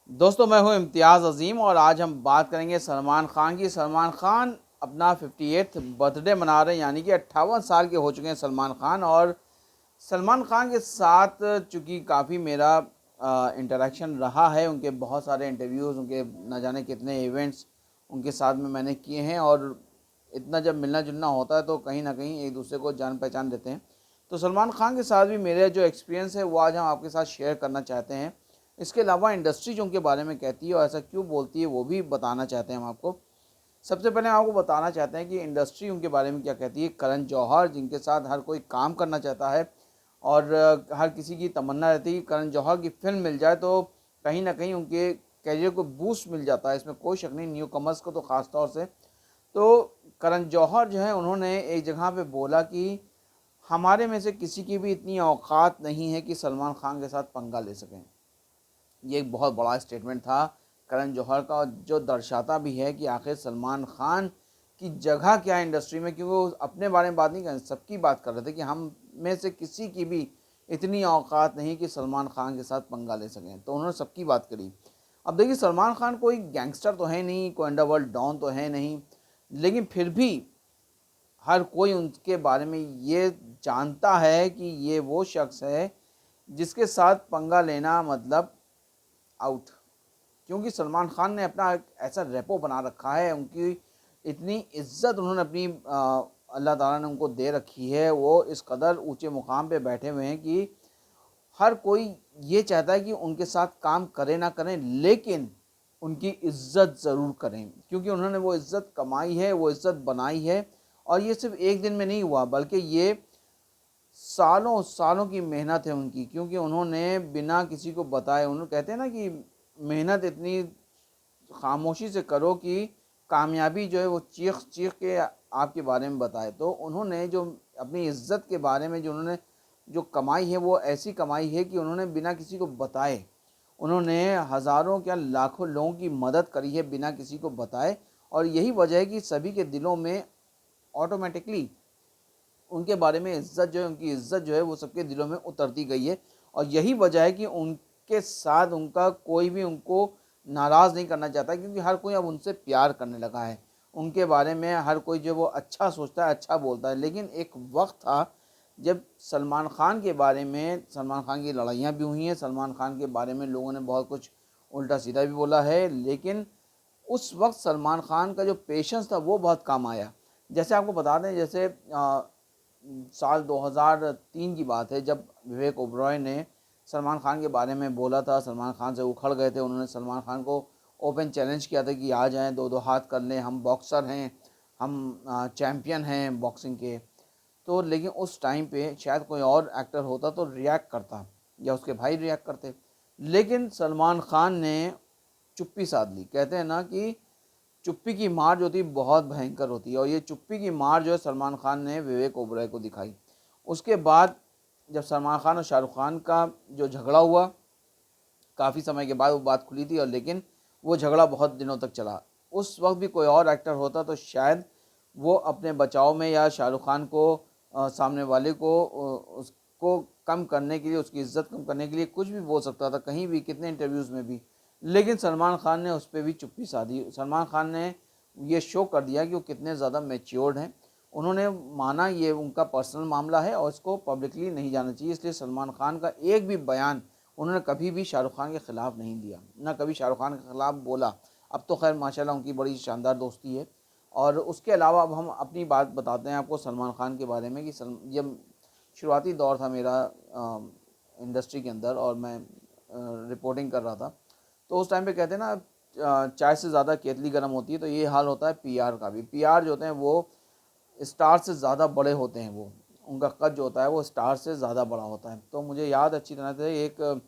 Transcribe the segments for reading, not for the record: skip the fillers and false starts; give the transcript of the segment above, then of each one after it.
दोस्तों, मैं हूं इम्तियाज़ अज़ीम और आज हम बात करेंगे सलमान खान की। सलमान खान अपना 58th बर्थडे मना रहे हैं, यानी कि 58 साल के हो चुके हैं सलमान खान। और सलमान खान के साथ चूँकि काफ़ी मेरा इंटरेक्शन रहा है, उनके बहुत सारे इंटरव्यूज़, उनके न जाने कितने इवेंट्स उनके साथ में मैंने किए हैं। और इतना जब मिलना जुलना होता है तो कहीं ना कहीं एक दूसरे को जान पहचान देते हैं। तो सलमान खान के साथ भी मेरे जो एक्सपीरियंस है वो आज हम आपके साथ शेयर करना चाहते हैं। इसके अलावा इंडस्ट्री जो उनके बारे में कहती है और ऐसा क्यों बोलती है वो भी बताना चाहते हैं हम आपको। सबसे पहले हम आपको बताना चाहते हैं कि इंडस्ट्री उनके बारे में क्या कहती है। करण जौहर, जिनके साथ हर कोई काम करना चाहता है और हर किसी की तमन्ना रहती है कि करण जौहर की फिल्म मिल जाए तो कहीं ना कहीं उनके करियर को बूस्ट मिल जाता है, इसमें कोई शक नहीं, न्यू कमर्स को तो ख़ास तौर से। तो करण जौहर जो है, उन्होंने एक जगह पे बोला कि हमारे में से किसी की भी इतनी औकात नहीं है कि सलमान खान के साथ पंगा ले सकें। ये एक बहुत बड़ा स्टेटमेंट था करण जौहर का, जो दर्शाता भी है कि आखिर सलमान खान की जगह क्या है इंडस्ट्री में। क्योंकि वो अपने बारे में बात नहीं कर रहे, सबकी बात कर रहे थे कि हम में से किसी की भी इतनी औकात नहीं कि सलमान खान के साथ पंगा ले सकें। तो उन्होंने सबकी बात करी। अब देखिए, सलमान खान कोई गैंगस्टर तो है नहीं, कोई अंडरवर्ल्ड डॉन तो है नहीं, लेकिन फिर भी हर कोई उनके बारे में ये जानता है कि ये वो शख्स है जिसके साथ पंगा लेना मतलब आउट। क्योंकि सलमान खान ने अपना एक ऐसा रेपो बना रखा है, उनकी इतनी इज्जत उन्होंने अपनी अल्लाह ताला ने उनको दे रखी है। वो इस कदर ऊंचे मुकाम पे बैठे हुए हैं कि हर कोई ये चाहता है कि उनके साथ काम करे ना करें, लेकिन उनकी इज्जत ज़रूर करें। क्योंकि उन्होंने वो इज्जत कमाई है, वो इज्जत बनाई है। और ये सिर्फ एक दिन में नहीं हुआ, बल्कि ये सालों सालों की मेहनत है उनकी। क्योंकि उन्होंने बिना किसी को बताए, उन्होंने कहते हैं ना कि मेहनत इतनी खामोशी से करो कि कामयाबी जो है वो चीख चीख के आपके बारे में बताए। तो उन्होंने जो अपनी इज्जत के बारे में जो उन्होंने जो कमाई है वो ऐसी कमाई है कि उन्होंने बिना किसी को बताए, उन्होंने हज़ारों क्या लाखों लोगों की मदद करी है बिना किसी को बताए। और यही वजह है कि सभी के दिलों में ऑटोमेटिकली उनके बारे में इज्जत जो है, उनकी इज्जत जो है वो सबके दिलों में उतरती गई है। और यही वजह है कि उनके साथ उनका कोई भी उनको नाराज़ नहीं करना चाहता, क्योंकि हर कोई अब उनसे प्यार करने लगा है। उनके बारे में हर कोई जो वो अच्छा सोचता है, अच्छा बोलता है। लेकिन एक वक्त था जब सलमान खान के बारे में, सलमान खान की लड़ाइयाँ भी हुई हैं, सलमान खान के बारे में लोगों ने बहुत कुछ उल्टा सीधा भी बोला है, लेकिन उस वक्त सलमान खान का जो पेशेंस था वो बहुत काम आया। जैसे आपको बता दें, जैसे साल 2003 की बात है, जब विवेक ओबरॉय ने सलमान खान के बारे में बोला था, सलमान खान से उखड़ गए थे। उन्होंने सलमान खान को ओपन चैलेंज किया था कि आ जाएं, दो दो हाथ कर लें, हम बॉक्सर हैं, हम चैम्पियन हैं बॉक्सिंग के। तो लेकिन उस टाइम पे शायद कोई और एक्टर होता तो रिएक्ट करता, या उसके भाई रिएक्ट करते, लेकिन सलमान खान ने चुप्पी साध ली। कहते हैं ना कि चुप्पी की मार जो होती है बहुत भयंकर होती है, और ये चुप्पी की मार जो है सलमान खान ने विवेक ओबराय को दिखाई। उसके बाद जब सलमान खान और शाहरुख खान का जो झगड़ा हुआ, काफ़ी समय के बाद वो बात खुली थी, और लेकिन वो झगड़ा बहुत दिनों तक चला। उस वक्त भी कोई और एक्टर होता तो शायद वो अपने बचाव में, या शाहरुख खान को सामने वाले को उसको कम करने के लिए, उसकी इज्जत कम करने के लिए कुछ भी बोल सकता था, कहीं भी, कितने इंटरव्यूज़ में भी। लेकिन सलमान खान ने उस पर भी चुप्पी साधी। सलमान खान ने ये शो कर दिया कि वो कितने ज़्यादा मैच्योर्ड हैं। उन्होंने माना ये उनका पर्सनल मामला है और इसको पब्लिकली नहीं जाना चाहिए। इसलिए सलमान खान का एक भी बयान उन्होंने कभी भी शाहरुख खान के ख़िलाफ़ नहीं दिया, ना कभी शाहरुख खान के ख़िलाफ़ बोला। अब तो खैर माशाल्लाह उनकी बड़ी शानदार दोस्ती है। और उसके अलावा अब हम अपनी बात बताते हैं आपको सलमान खान के बारे में कि जब शुरुआती दौर था मेरा इंडस्ट्री के अंदर और मैं रिपोर्टिंग कर रहा था, तो उस टाइम पे कहते हैं ना, चाय से ज़्यादा केतली गर्म होती है। तो ये हाल होता है पीआर का भी। पीआर जो होते हैं वो स्टार से ज़्यादा बड़े होते हैं, वो उनका कद जो होता है वो स्टार से ज़्यादा बड़ा होता है। तो मुझे याद अच्छी तरह से एक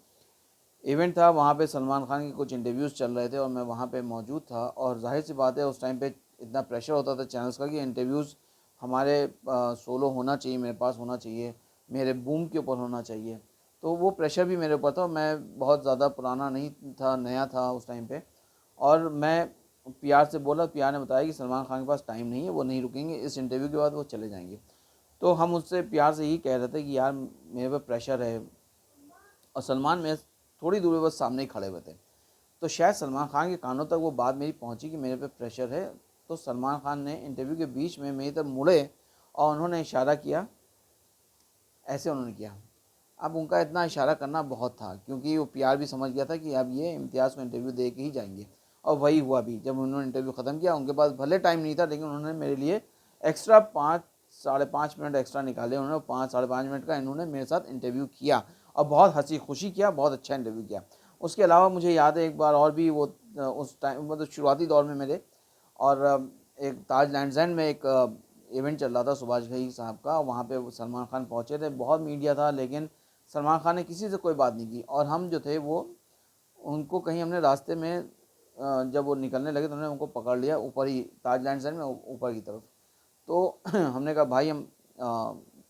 इवेंट था, वहाँ पे सलमान खान के कुछ इंटरव्यूज़ चल रहे थे और मैं वहाँ पे मौजूद था। और जाहिर सी बात है, उस टाइम पे इतना प्रेशर होता था चैनल्स का कि इंटरव्यूज़ हमारे सोलो होना चाहिए, मेरे पास होना चाहिए, मेरे बूम के ऊपर होना चाहिए। तो वो प्रेशर भी मेरे ऊपर था। मैं बहुत ज़्यादा पुराना नहीं था, नया था उस टाइम पे। और मैं पीआर से बोला, पीआर ने बताया कि सलमान खान के पास टाइम नहीं है, वो नहीं रुकेंगे, इस इंटरव्यू के बाद वो चले जाएंगे। तो हम उससे प्यार से यही कह रहे थे कि यार मेरे पे प्रेशर है, और सलमान मेरे थोड़ी दूर बस सामने ही खड़े हुए थे। तो शायद सलमान खान के कानों तक वो बात मेरी पहुंची कि मेरे पे प्रेशर है। तो सलमान खान ने इंटरव्यू के बीच में मेरी तरफ मुड़े और उन्होंने इशारा किया, ऐसे उन्होंने किया। अब उनका इतना इशारा करना बहुत था, क्योंकि वो पीआर भी समझ गया था कि अब ये इम्तियाज़ को इंटरव्यू दे के ही जाएंगे। और वही हुआ भी। जब उन्होंने इंटरव्यू ख़त्म किया, उनके पास भले टाइम नहीं था, लेकिन उन्होंने मेरे लिए एक्स्ट्रा 5-5.5 मिनट एक्स्ट्रा निकाले। उन्होंने 5-5.5 मिनट का इन्होंने मेरे साथ इंटरव्यू किया और बहुत हंसी खुशी किया, बहुत अच्छा इंटरव्यू किया। उसके अलावा मुझे याद है एक बार और भी, वो उस टाइम मतलब शुरुआती दौर में मेरे, और एक ताज लैंड्स एंड में एक इवेंट चल रहा था सुभाष घई साहब का। वहाँ पे सलमान खान पहुँचे थे, बहुत मीडिया था, लेकिन सलमान खान ने किसी से कोई बात नहीं की। और हम जो थे वो उनको कहीं हमने रास्ते में जब वो निकलने लगे तो हमने उनको पकड़ लिया ऊपर ही, ताज लैंड्स एंड में ऊपर की तरफ। तो हमने कहा भाई हम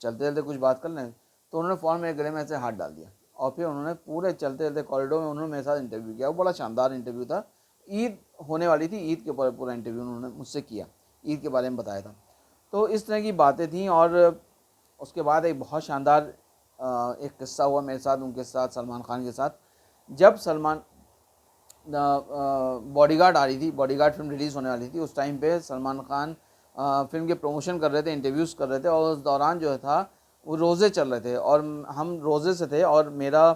चलते चलते कुछ बात कर लें। तो उन्होंने फ़ौरन मेरे गले में ऐसे हाथ डाल दिया और फिर उन्होंने पूरे चलते चलते कॉरिडोर में उन्होंने मेरे साथ इंटरव्यू किया। वो बड़ा शानदार इंटरव्यू था। ईद होने वाली थी, ईद के ऊपर पूरा इंटरव्यू उन्होंने मुझसे किया, ईद के बारे में बताया था। तो इस तरह की बातें थीं। और उसके बाद एक बहुत शानदार एक किस्सा हुआ मेरे साथ, उनके साथ, सलमान खान के साथ। जब सलमान बॉडीगार्ड आ रही थी, बॉडीगार्ड फिल्म रिलीज़ होने वाली थी, उस टाइम पे सलमान खान फिल्म के प्रमोशन कर रहे थे, इंटरव्यूज़ कर रहे थे। और उस दौरान जो था वो रोज़े चल रहे थे और हम रोज़े से थे। और मेरा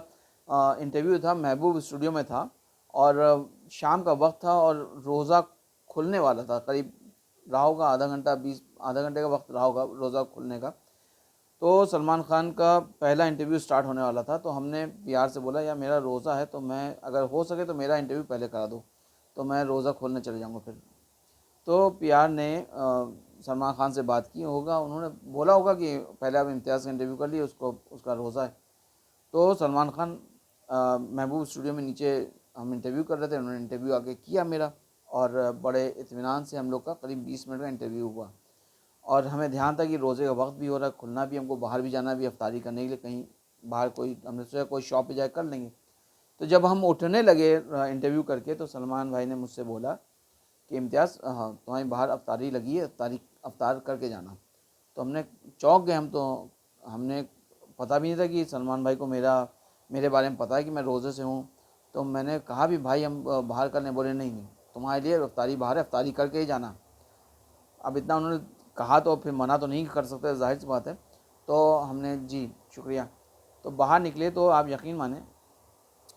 इंटरव्यू था महबूब स्टूडियो में था और शाम का वक्त था और रोज़ा खुलने वाला था, करीब रहा होगा आधा घंटे का वक्त रहा होगा रोज़ा खुलने का। तो सलमान खान का पहला इंटरव्यू स्टार्ट होने वाला था। तो हमने पीआर से बोला, यार मेरा रोज़ा है, तो मैं अगर हो सके तो मेरा इंटरव्यू पहले करा दो, तो मैं रोज़ा खोलने चले जाऊँगा फिर। तो पीआर ने सलमान खान से बात की होगा, उन्होंने बोला होगा कि पहले आप इम्तियाज़ का इंटरव्यू कर लिए, उसको उसका रोज़ा है। तो सलमान खान महबूब स्टूडियो में नीचे हम इंटरव्यू कर रहे थे, उन्होंने इंटरव्यू आके किया मेरा और बड़े इत्मीनान से हम लोग का करीब 20 मिनट का इंटरव्यू हुआ। और हमें ध्यान था कि रोज़े का वक्त भी हो रहा है, खुलना भी, हमको बाहर भी जाना भी इफ्तारी करने के लिए, कहीं बाहर कोई, हमने सोचा कोई शॉप पे जाकर कर लेंगे। तो जब हम उठने लगे इंटरव्यू करके, तो सलमान भाई ने मुझसे बोला कि इम्तियाज़, हाँ तुम्हारी बाहर अफ्तारी लगी है, अफ्तार करके जाना। तो हमने चौंक गए। हम तो हमने पता भी नहीं था कि सलमान भाई को मेरे बारे में पता है कि मैं रोज़े से हूँ। तो मैंने कहा भी भाई हम बाहर करने, बोले नहीं नहीं तुम्हारे लिए अफ्तारी बाहर है, अफ्तारी करके ही जाना। अब इतना उन्होंने कहा तो फिर मना तो नहीं कर सकते, जाहिर सी बात है। तो हमने जी शुक्रिया, तो बाहर निकले। तो आप यकीन माने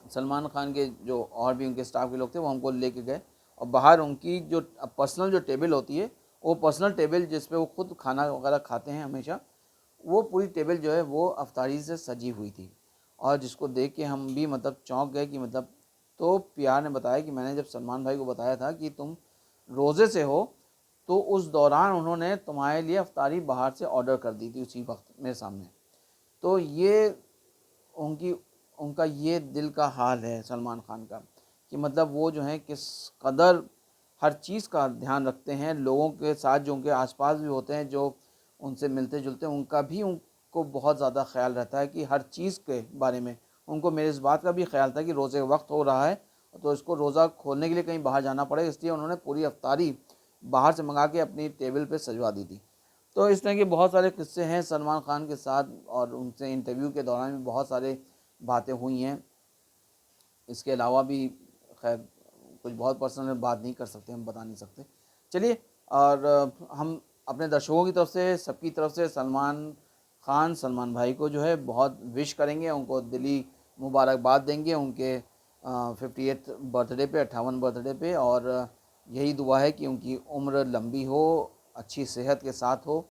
सलमान खान के जो और भी उनके स्टाफ के लोग थे वो हमको लेके गए और बाहर उनकी जो पर्सनल जो टेबल होती है, वो पर्सनल टेबल जिस पे वो खुद खाना वगैरह खाते हैं हमेशा, वो पूरी टेबल जो है वो अफ्तारी से सजी हुई थी। और जिसको देख के हम भी मतलब चौंक गए कि मतलब। तो पीआर ने बताया कि मैंने जब सलमान भाई को बताया था कि तुम रोज़े से हो, तो उस दौरान उन्होंने तुम्हारे लिए अफ्तारी बाहर से ऑर्डर कर दी थी उसी वक्त मेरे सामने। तो ये उनकी उनका ये दिल का हाल है सलमान खान का, कि मतलब वो जो है किस कदर हर चीज़ का ध्यान रखते हैं। लोगों के साथ जो उनके आसपास भी होते हैं, जो उनसे मिलते जुलते हैं, उनका भी उनको बहुत ज़्यादा ख्याल रहता है कि हर चीज़ के बारे में। उनको मेरे इस बात का भी ख्याल था कि रोज़े का वक्त हो रहा है, तो इसको रोज़ा खोलने के लिए कहीं बाहर जाना पड़ेगा, इसलिए उन्होंने पूरी अफ्तारी बाहर से मंगा के अपनी टेबल पे सजवा दी थी। तो इस तरह के बहुत सारे किस्से हैं सलमान खान के साथ, और उनसे इंटरव्यू के दौरान भी बहुत सारे बातें हुई हैं। इसके अलावा भी खैर कुछ बहुत पर्सनल बात नहीं कर सकते, हम बता नहीं सकते। चलिए, और हम अपने दर्शकों की तरफ से, सबकी तरफ से सलमान भाई को जो है बहुत विश करेंगे, उनको दिली मुबारकबाद देंगे उनके 58th बर्थडे पे, 58 बर्थडे पे। और यही दुआ है कि उनकी उम्र लंबी हो, अच्छी सेहत के साथ हो